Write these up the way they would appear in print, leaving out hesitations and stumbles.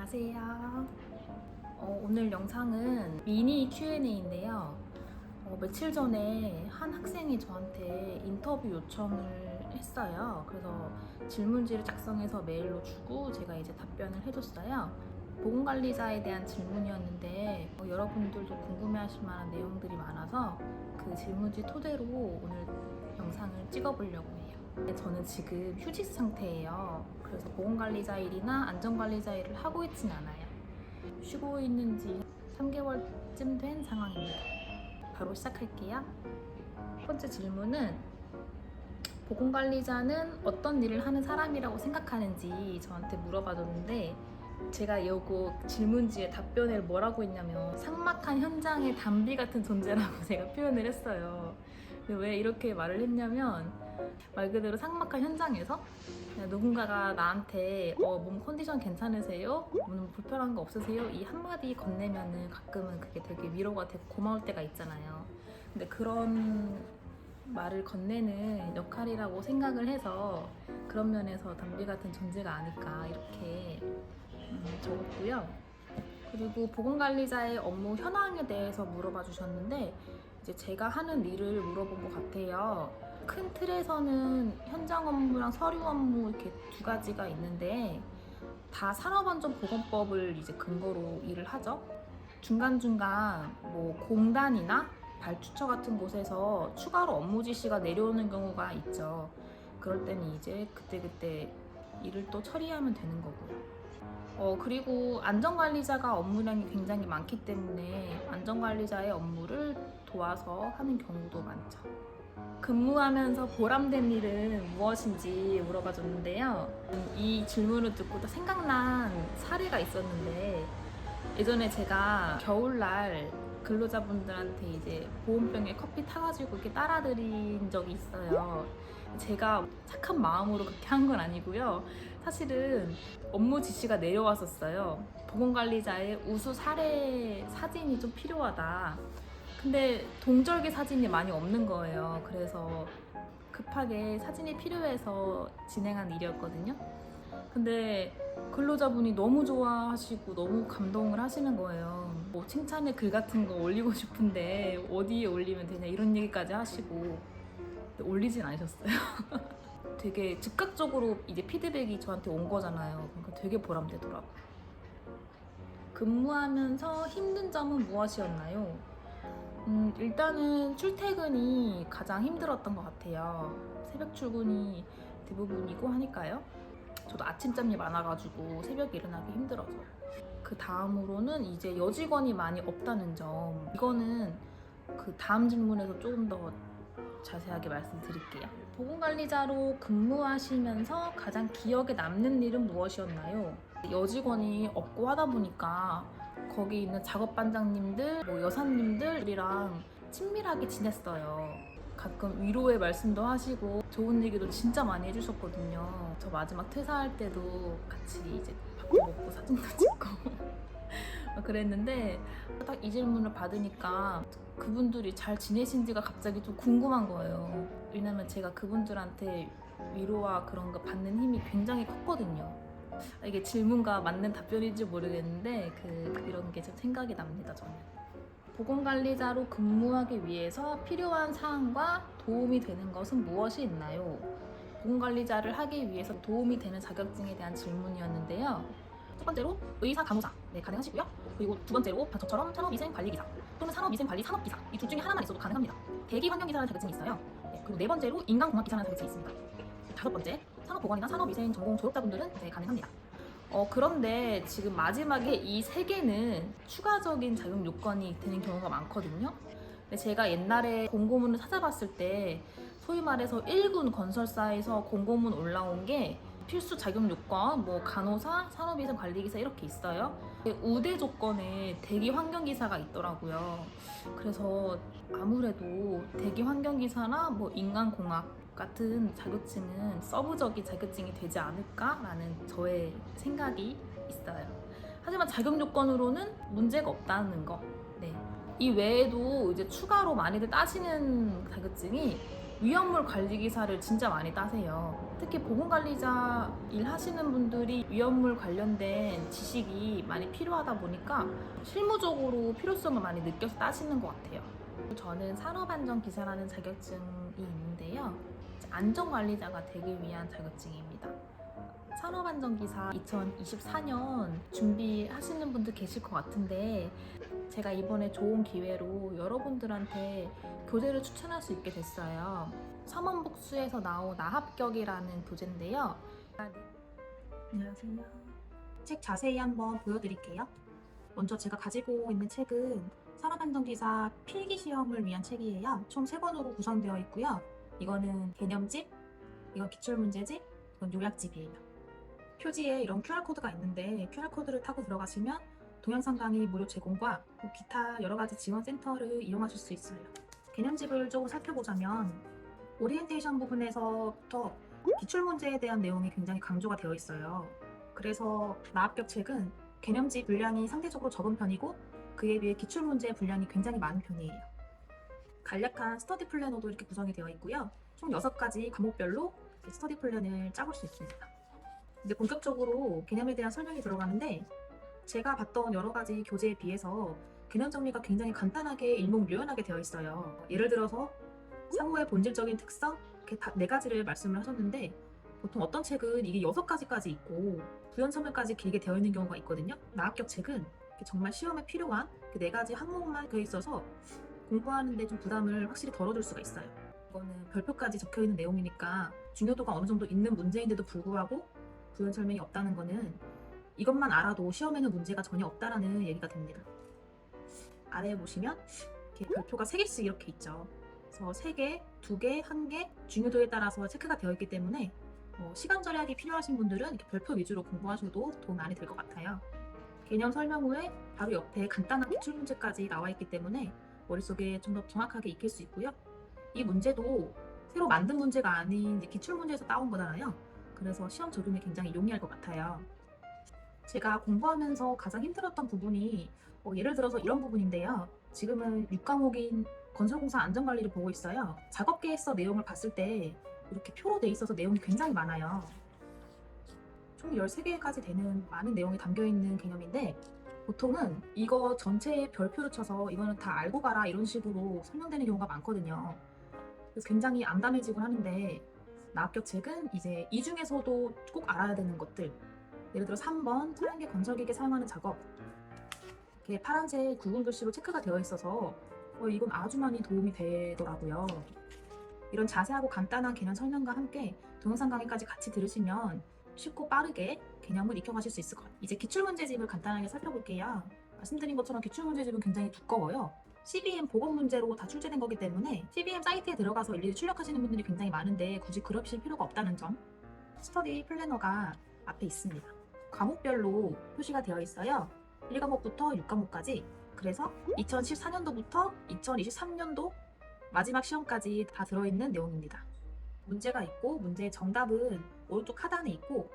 안녕하세요. 오늘 영상은 미니 Q&A인데요. 며칠 전에 한 학생이 저한테 인터뷰 요청을 했어요. 그래서 질문지를 작성해서 메일로 주고 제가 이제 답변을 해줬어요. 보건관리자에 대한 질문이었는데 여러분들도 궁금해하실 만한 내용들이 많아서 그 질문지 토대로 오늘 영상을 찍어보려고 해요. 저는 지금 휴직 상태예요. 그래서 보건관리자 일이나 안전관리자 일을 하고 있진 않아요. 쉬고 있는 지 3개월쯤 된 상황입니다. 바로 시작할게요. 첫 번째 질문은 보건관리자는 어떤 일을 하는 사람이라고 생각하는지 저한테 물어봐줬는데 제가 요거 질문지에 답변을 뭐라고 했냐면 삭막한 현장의 담비 같은 존재라고 제가 표현을 했어요. 근데 왜 이렇게 말을 했냐면 말 그대로 삭막한 현장에서 누군가가 나한테 몸 컨디션 괜찮으세요? 몸 불편한 거 없으세요? 이 한마디 건네면은 가끔은 그게 되게 위로가 되고 고마울 때가 있잖아요. 근데 그런 말을 건네는 역할이라고 생각을 해서 그런 면에서 담비 같은 존재가 아닐까 이렇게 적었고요. 그리고 보건관리자의 업무 현황에 대해서 물어봐 주셨는데 이제 제가 하는 일을 물어본 것 같아요. 큰 틀에서는 현장 업무랑 서류 업무 이렇게 두 가지가 있는데 다 산업안전보건법을 이제 근거로 일을 하죠. 중간중간 뭐 공단이나 발주처 같은 곳에서 추가로 업무 지시가 내려오는 경우가 있죠. 그럴 때는 이제 그때그때 일을 또 처리하면 되는 거고요. 그리고 안전관리자가 업무량이 굉장히 많기 때문에 안전관리자의 업무를 도와서 하는 경우도 많죠. 근무하면서 보람된 일은 무엇인지 물어봐 줬는데요. 이 질문을 듣고 또 생각난 사례가 있었는데 예전에 제가 겨울날 근로자분들한테 이제 보온병에 커피 타가지고 이렇게 따라드린 적이 있어요. 제가 착한 마음으로 그렇게 한 건 아니고요. 사실은 업무 지시가 내려왔었어요. 보건관리자의 우수 사례 사진이 좀 필요하다. 근데 동절기 사진이 많이 없는 거예요. 그래서 급하게 사진이 필요해서 진행한 일이었거든요. 근데 근로자분이 너무 좋아하시고 너무 감동을 하시는 거예요. 뭐 칭찬의 글 같은 거 올리고 싶은데 어디에 올리면 되냐 이런 얘기까지 하시고 올리진 않으셨어요. 되게 즉각적으로 이제 피드백이 저한테 온 거잖아요. 그러니까 되게 보람되더라고요. 근무하면서 힘든 점은 무엇이었나요? 일단은 출퇴근이 가장 힘들었던 것 같아요. 새벽 출근이 대부분이고 하니까요. 저도 아침잠이 많아가지고 새벽에 일어나기 힘들어서. 그 다음으로는 이제 여직원이 많이 없다는 점. 이거는 그 다음 질문에서 조금 더 자세하게 말씀드릴게요. 보건관리자로 근무하시면서 가장 기억에 남는 일은 무엇이었나요? 여직원이 없고 하다 보니까 거기 있는 작업반장님들, 뭐 여사님들이랑 친밀하게 지냈어요. 가끔 위로의 말씀도 하시고 좋은 얘기도 진짜 많이 해주셨거든요. 저 마지막 퇴사할 때도 같이 이제 밥도 먹고 사진도 찍고 그랬는데 딱 이 질문을 받으니까 그분들이 잘 지내신지가 갑자기 좀 궁금한 거예요. 왜냐면 제가 그분들한테 위로와 그런 거 받는 힘이 굉장히 컸거든요. 이게 질문과 맞는 답변인지 모르겠는데 이런 게 좀 생각이 납니다. 저는 보건관리자로 근무하기 위해서 필요한 사항과 도움이 되는 것은 무엇이 있나요? 보건관리자를 하기 위해서 도움이 되는 자격증에 대한 질문이었는데요. 첫 번째로 의사 간호사 가능하시고요. 그리고 두 번째로 저처럼 산업위생관리기사 또는 산업위생관리 산업기사 이 둘 중에 하나만 있어도 가능합니다. 대기환경기사라는 자격증이 있어요. 그리고 네 번째로 인간공학기사라는 자격증이 있습니다. 다섯 번째 산업보건이나 산업위생 전공 졸업자분들은 가능합니다. 그런데 지금 마지막에 이 세 개는 추가적인 자격 요건이 되는 경우가 많거든요. 근데 제가 옛날에 공고문을 찾아봤을 때 소위 말해서 1군 건설사에서 공고문 올라온 게 필수 자격 요건, 뭐 간호사, 산업위생 관리기사 이렇게 있어요. 우대 조건에 대기 환경기사가 있더라고요. 그래서 아무래도 대기 환경기사나 뭐 인간공학 같은 자격증은 서브적인 자격증이 되지 않을까라는 저의 생각이 있어요. 하지만 자격 요건으로는 문제가 없다는 거. 이 외에도 이제 추가로 많이들 따지는 자격증이 위험물 관리 기사를 진짜 많이 따세요. 특히 보건관리자 일하시는 분들이 위험물 관련된 지식이 많이 필요하다 보니까 실무적으로 필요성을 많이 느껴서 따시는 것 같아요. 저는 산업안전기사라는 자격증이 있는데요. 안전관리자가 되기 위한 자격증입니다. 산업안전기사 2024년 준비하시는 분들 계실 것 같은데 제가 이번에 좋은 기회로 여러분들한테 교재를 추천할 수 있게 됐어요. 삼원북수에서 나온 나합격이라는 교재인데요. 안녕하세요. 책 자세히 한번 보여드릴게요. 먼저 제가 가지고 있는 책은 산업안전기사 필기시험을 위한 책이에요. 총 3권으로 구성되어 있고요. 이거는 개념집, 이건 기출문제집, 이건 요약집이에요. 표지에 이런 QR코드가 있는데 QR코드를 타고 들어가시면 동영상 강의 무료 제공과 기타 여러가지 지원센터를 이용하실 수 있어요. 개념집을 조금 살펴보자면 오리엔테이션 부분에서부터 기출문제에 대한 내용이 굉장히 강조가 되어 있어요. 그래서 나합격 책은 개념집 분량이 상대적으로 적은 편이고 그에 비해 기출문제 분량이 굉장히 많은 편이에요. 간략한 스터디 플래너도 이렇게 구성이 되어 있고요. 총 6가지 과목별로 스터디 플랜을 짜볼 수 있습니다. 이제 본격적으로 개념에 대한 설명이 들어가는데 제가 봤던 여러 가지 교재에 비해서 개념 정리가 굉장히 간단하게 일목요연하게 되어 있어요. 예를 들어서 사고의 본질적인 특성 이렇게 다 4가지를 말씀을 하셨는데 보통 어떤 책은 이게 6가지까지 있고 부연 설명까지 길게 되어 있는 경우가 있거든요. 나합격 책은 정말 시험에 필요한 그 4가지 항목만 되어 있어서 공부하는데 좀 부담을 확실히 덜어줄 수가 있어요. 이거는 별표까지 적혀 있는 내용이니까 중요도가 어느 정도 있는 문제인데도 불구하고 부연 설명이 없다는 거는 이것만 알아도 시험에는 문제가 전혀 없다라는 얘기가 됩니다. 아래에 보시면 이렇게 별표가 3개씩 이렇게 있죠. 그래서 3개, 2개, 1개 중요도에 따라서 체크가 되어 있기 때문에 시간 절약이 필요하신 분들은 이렇게 별표 위주로 공부하셔도 도움 많이 될 것 같아요. 개념 설명 후에 바로 옆에 간단한 기출문제까지 나와 있기 때문에 머릿속에 좀 더 정확하게 익힐 수 있고요. 이 문제도 새로 만든 문제가 아닌 기출문제에서 따온 거잖아요. 그래서 시험 적용이 굉장히 용이할 것 같아요. 제가 공부하면서 가장 힘들었던 부분이 예를 들어서 이런 부분인데요. 지금은 6과목인 건설공사 안전관리를 보고 있어요. 작업계획서 내용을 봤을 때 이렇게 표로 돼 있어서 내용이 굉장히 많아요. 총 13개까지 되는 많은 내용이 담겨있는 개념인데 보통은 이거 전체에 별표를 쳐서 이거는 다 알고 가라 이런 식으로 설명되는 경우가 많거든요. 그래서 굉장히 암담해지곤 하는데 나합격 책은 이제 이 중에서도 꼭 알아야 되는 것들, 예를 들어 3번 차량계 건설기계 사용하는 작업, 이렇게 파란색 굵은 글씨로 체크가 되어 있어서 이건 아주 많이 도움이 되더라고요. 이런 자세하고 간단한 개념 설명과 함께 동영상 강의까지 같이 들으시면 쉽고 빠르게 개념을 익혀가실 수 있을 것 같아요. 이제 기출문제집을 간단하게 살펴볼게요. 말씀드린 것처럼 기출문제집은 굉장히 두꺼워요. CBM 보건 문제로 다 출제된 거기 때문에 CBM 사이트에 들어가서 일일이 출력하시는 분들이 굉장히 많은데 굳이 그러실 필요가 없다는 점. 스터디 플래너가 앞에 있습니다. 과목별로 표시가 되어 있어요. 1과목부터 6과목까지. 그래서 2014년도부터 2023년도 마지막 시험까지 다 들어있는 내용입니다. 문제가 있고 문제의 정답은 오른쪽 하단에 있고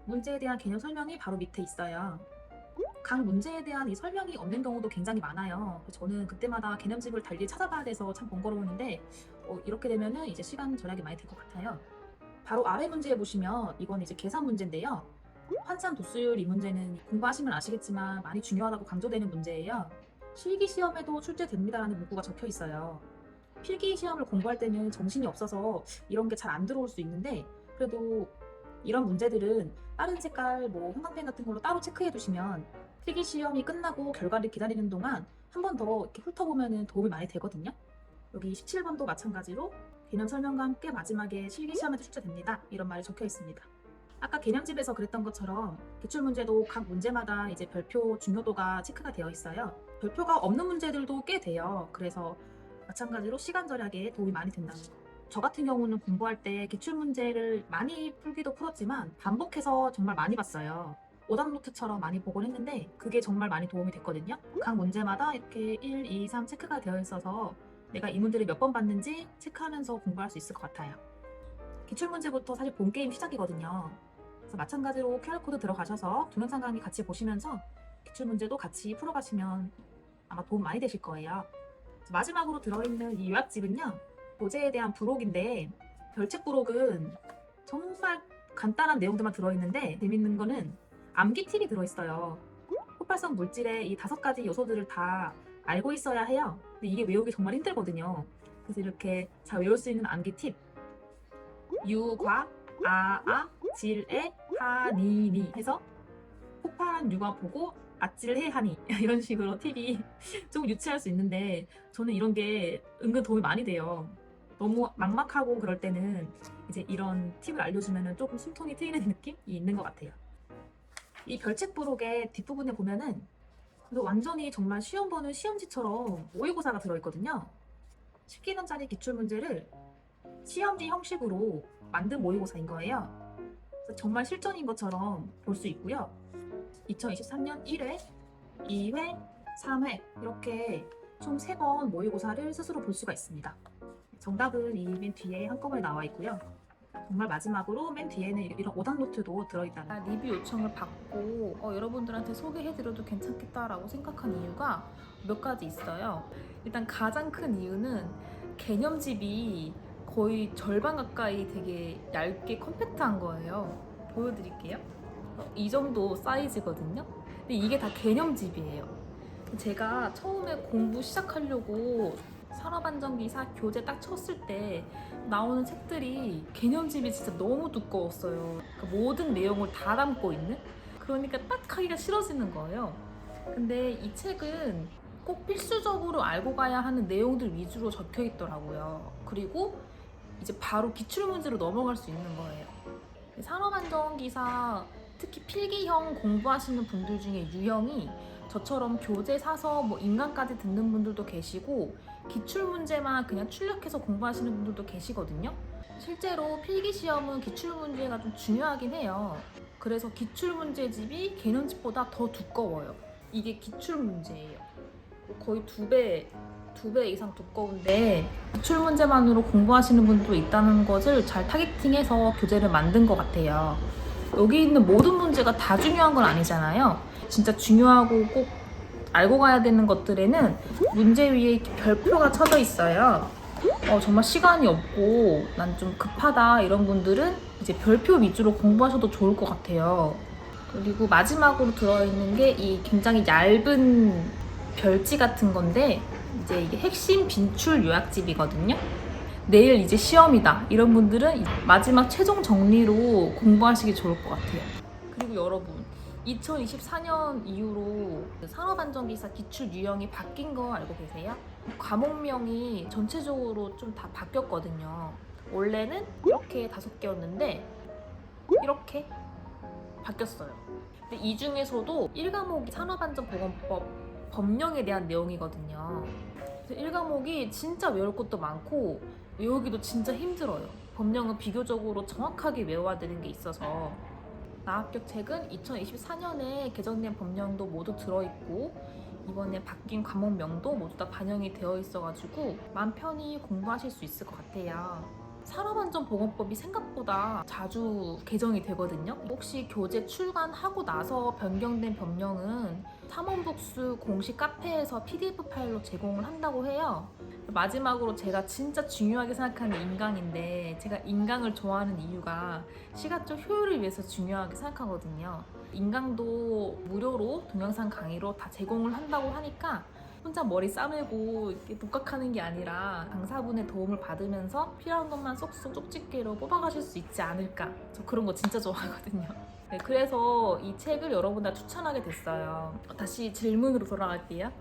문제에 대한 개념 설명이 바로 밑에 있어요. 각 문제에 대한 이 설명이 없는 경우도 굉장히 많아요. 저는 그때마다 개념집을 달리 찾아봐야 돼서 참 번거로웠는데 이렇게 되면은 이제 시간 절약이 많이 될 것 같아요. 바로 아래 문제에 보시면 이건 이제 계산 문제인데요. 환산 도수율 이 문제는 공부하시면 아시겠지만 많이 중요하다고 강조되는 문제예요. 실기 시험에도 출제됩니다라는 문구가 적혀 있어요. 필기 시험을 공부할 때는 정신이 없어서 이런 게 잘 안 들어올 수 있는데 그래도 이런 문제들은 다른 색깔 형광펜 같은 걸로 따로 체크해 두시면 필기 시험이 끝나고 결과를 기다리는 동안 한 번 더 이렇게 훑어보면 도움이 많이 되거든요. 여기 17번도 마찬가지로 개념 설명과 함께 마지막에 실기 시험에도 출제됩니다. 이런 말이 적혀 있습니다. 아까 개념집에서 그랬던 것처럼 기출문제도 각 문제마다 이제 별표 중요도가 체크가 되어 있어요. 별표가 없는 문제들도 꽤 돼요. 그래서 마찬가지로 시간 절약에 도움이 많이 된다는 거. 저 같은 경우는 공부할 때 기출문제를 많이 풀기도 풀었지만 반복해서 정말 많이 봤어요. 오답노트처럼 많이 보곤 했는데 그게 정말 많이 도움이 됐거든요. 각 문제마다 이렇게 1, 2, 3 체크가 되어 있어서 내가 이 문제를 몇 번 봤는지 체크하면서 공부할 수 있을 것 같아요. 기출문제부터 사실 본게임 시작이거든요. 그래서 마찬가지로 QR코드 들어가셔서 동영상 강의 같이 보시면서 기출문제도 같이 풀어가시면 아마 도움 많이 되실 거예요. 마지막으로 들어있는 이 요약집은요. 교재에 대한 부록인데 별책 부록은 정말 간단한 내용들만 들어있는데 재밌는 거는 암기 팁이 들어있어요. 폭발성 물질의 이 5가지 요소들을 다 알고 있어야 해요. 근데 이게 외우기 정말 힘들거든요. 그래서 이렇게 잘 외울 수 있는 암기 팁. 유과, 아아, 질에, 하니니 해서 폭발한 유가 보고 아찔해 하니 이런 식으로 팁이 좀 유치할 수 있는데 저는 이런 게 은근 도움이 많이 돼요. 너무 막막하고 그럴 때는 이제 이런 팁을 알려주면 조금 숨통이 트이는 느낌이 있는 것 같아요. 이 별책 부록의 뒷부분에 보면은 그래서 완전히 정말 시험 보는 시험지처럼 모의고사가 들어있거든요. 10기능짜리 기출문제를 시험지 형식으로 만든 모의고사인 거예요. 그래서 정말 실전인 것처럼 볼 수 있고요. 2023년 1회, 2회, 3회 이렇게 총 3번 모의고사를 스스로 볼 수가 있습니다. 정답은 이 맨 뒤에 한꺼번에 나와 있고요. 정말 마지막으로 맨 뒤에는 이런 오답 노트도 들어있다는 거. 리뷰 요청을 받고 여러분들한테 소개해드려도 괜찮겠다라고 생각한 이유가 몇 가지 있어요. 일단 가장 큰 이유는 개념집이 거의 절반 가까이 되게 얇게 컴팩트한 거예요. 보여드릴게요. 이 정도 사이즈거든요. 근데 이게 다 개념집이에요. 제가 처음에 공부 시작하려고 산업안전기사 교재 딱 쳤을 때 나오는 책들이 개념집이 진짜 너무 두꺼웠어요. 그러니까 모든 내용을 다 담고 있는? 그러니까 딱 하기가 싫어지는 거예요. 근데 이 책은 꼭 필수적으로 알고 가야 하는 내용들 위주로 적혀 있더라고요. 그리고 이제 바로 기출문제로 넘어갈 수 있는 거예요. 산업안전기사 특히 필기형 공부하시는 분들 중에 유형이 저처럼 교재 사서 뭐 인강까지 듣는 분들도 계시고 기출문제만 그냥 출력해서 공부하시는 분들도 계시거든요. 실제로 필기시험은 기출문제가 좀 중요하긴 해요. 그래서 기출문제집이 개념집보다 더 두꺼워요. 이게 기출문제예요. 거의 두 배 이상 두꺼운데 기출문제만으로 공부하시는 분도 있다는 것을 잘 타겟팅해서 교재를 만든 것 같아요. 여기 있는 모든 문제가 다 중요한 건 아니잖아요. 진짜 중요하고 꼭 알고 가야 되는 것들에는 문제 위에 이렇게 별표가 쳐져 있어요. 정말 시간이 없고 난 좀 급하다 이런 분들은 이제 별표 위주로 공부하셔도 좋을 것 같아요. 그리고 마지막으로 들어있는 게 이 굉장히 얇은 별지 같은 건데 이제 이게 핵심 빈출 요약집이거든요. 내일 이제 시험이다 이런 분들은 마지막 최종 정리로 공부하시기 좋을 것 같아요. 그리고 여러분 2024년 이후로 산업안전기사 기출 유형이 바뀐 거 알고 계세요? 과목명이 전체적으로 좀 다 바뀌었거든요. 원래는 이렇게 5개였는데 이렇게 바뀌었어요. 근데 이 중에서도 1과목이 산업안전보건법 법령에 대한 내용이거든요. 1과목이 진짜 외울 것도 많고 외우기도 진짜 힘들어요. 법령은 비교적으로 정확하게 외워야 되는 게 있어서 나합격 책은 2024년에 개정된 법령도 모두 들어있고 이번에 바뀐 과목명도 모두 다 반영이 되어 있어가지고 마음 편히 공부하실 수 있을 것 같아요. 산업안전보건법이 생각보다 자주 개정이 되거든요. 혹시 교재 출간하고 나서 변경된 법령은 사문북수 공식 카페에서 PDF 파일로 제공을 한다고 해요. 마지막으로 제가 진짜 중요하게 생각하는 인강인데 제가 인강을 좋아하는 이유가 시각적 효율을 위해서 중요하게 생각하거든요. 인강도 무료로 동영상 강의로 다 제공을 한다고 하니까 혼자 머리 싸매고 이렇게 독학하는 게 아니라 강사분의 도움을 받으면서 필요한 것만 쏙쏙 쪽집게로 뽑아가실 수 있지 않을까. 저 그런 거 진짜 좋아하거든요. 네, 그래서 이 책을 여러분한테 추천하게 됐어요. 다시 질문으로 돌아갈게요.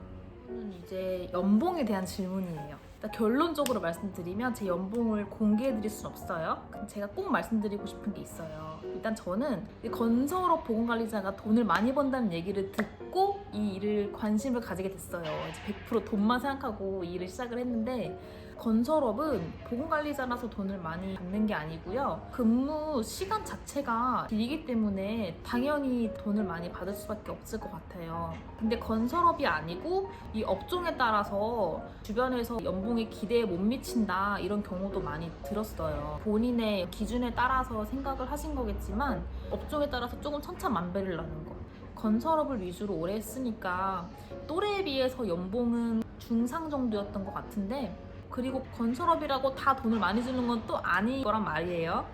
이제 연봉에 대한 질문이에요. 일단 결론적으로 말씀드리면 제 연봉을 공개해드릴 순 없어요. 제가 꼭 말씀드리고 싶은 게 있어요. 일단 저는 건설업 보건관리자가 돈을 많이 번다는 얘기를 듣고 이 일을 관심을 가지게 됐어요. 이제 100% 돈만 생각하고 이 일을 시작을 했는데 건설업은 보건관리자라서 돈을 많이 받는 게 아니고요. 근무 시간 자체가 길기 때문에 당연히 돈을 많이 받을 수밖에 없을 것 같아요. 근데 건설업이 아니고 이 업종에 따라서 주변에서 연봉에 기대에 못 미친다 이런 경우도 많이 들었어요. 본인의 기준에 따라서 생각을 하신 거겠지만 업종에 따라서 조금 천차만별을 나는 거. 건설업을 위주로 오래 했으니까 또래에 비해서 연봉은 중상 정도였던 것 같은데 그리고 건설업이라고 다 돈을 많이 주는 건 또 아닌 거란 말이에요.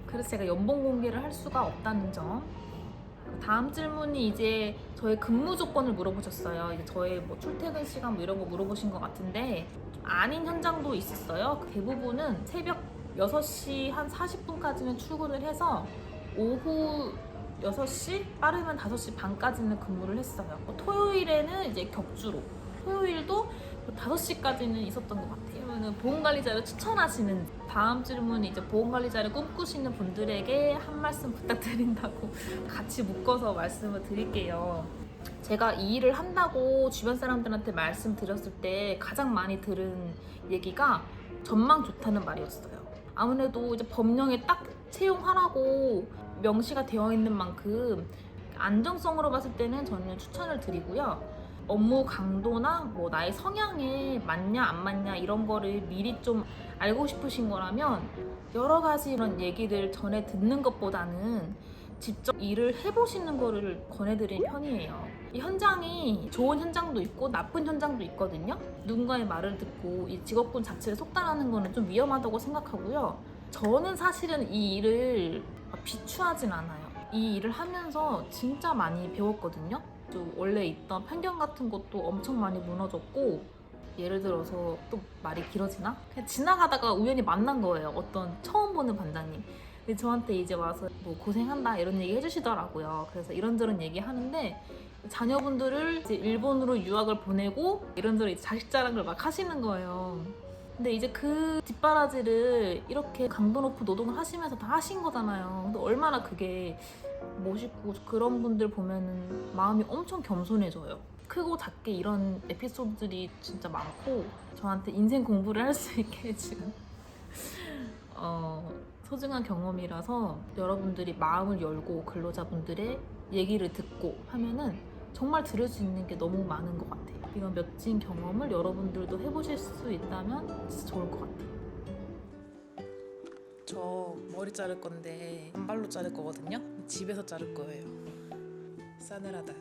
그래서 제가 연봉 공개를 할 수가 없다는 점. 다음 질문이 이제 저의 근무 조건을 물어보셨어요. 이제 저의 뭐 출퇴근 시간 뭐 이런 거 물어보신 것 같은데 아닌 현장도 있었어요. 대부분은 새벽 6시 한 40분까지는 출근을 해서 오후 6시 빠르면 5시 반까지는 근무를 했어요. 토요일에는 이제 격주로 토요일도 5시까지는 있었던 것 같아요. 그러면 보험관리자를 추천하시는 다음 질문이 이제 보험관리자를 꿈꾸시는 분들에게 한 말씀 부탁드린다고 같이 묶어서 말씀을 드릴게요. 제가 이 일을 한다고 주변 사람들한테 말씀드렸을 때 가장 많이 들은 얘기가 전망 좋다는 말이었어요. 아무래도 이제 법령에 딱 채용하라고 명시가 되어 있는 만큼 안정성으로 봤을 때는 저는 추천을 드리고요. 업무 강도나 뭐 나의 성향에 맞냐 안 맞냐 이런 거를 미리 좀 알고 싶으신 거라면 여러 가지 이런 얘기를 전해 듣는 것보다는 직접 일을 해보시는 거를 권해드리는 편이에요. 이 현장이 좋은 현장도 있고 나쁜 현장도 있거든요. 누군가의 말을 듣고 이 직업군 자체를 속단하는 거는 좀 위험하다고 생각하고요. 저는 사실은 이 일을 비추하진 않아요. 이 일을 하면서 진짜 많이 배웠거든요. 또 원래 있던 편견 같은 것도 엄청 많이 무너졌고, 예를 들어서 또 말이 길어지나? 그냥 지나가다가 우연히 만난 거예요. 어떤 처음 보는 반장님. 근데 저한테 이제 와서 뭐 고생한다 이런 얘기 해주시더라고요. 그래서 이런저런 얘기 하는데 자녀분들을 이제 일본으로 유학을 보내고 이런저런 이제 자식 자랑을 막 하시는 거예요. 근데 이제 그 뒷바라지를 이렇게 강도 높은 노동을 하시면서 다 하신 거잖아요. 근데 얼마나 그게 멋있고 그런 분들 보면은 마음이 엄청 겸손해져요. 크고 작게 이런 에피소드들이 진짜 많고 저한테 인생 공부를 할 수 있게 해준 소중한 경험이라서 여러분들이 마음을 열고 근로자분들의 얘기를 듣고 하면은 정말 들을 수 있는 게 너무 많은 것 같아요. 이런 멋진 경험을 여러분들도 해보실 수 있다면 진짜 좋을 것 같아요. 저 머리 자를 건데 단발로 자를 거거든요. 집에서 자를 거예요. 싸늘하다.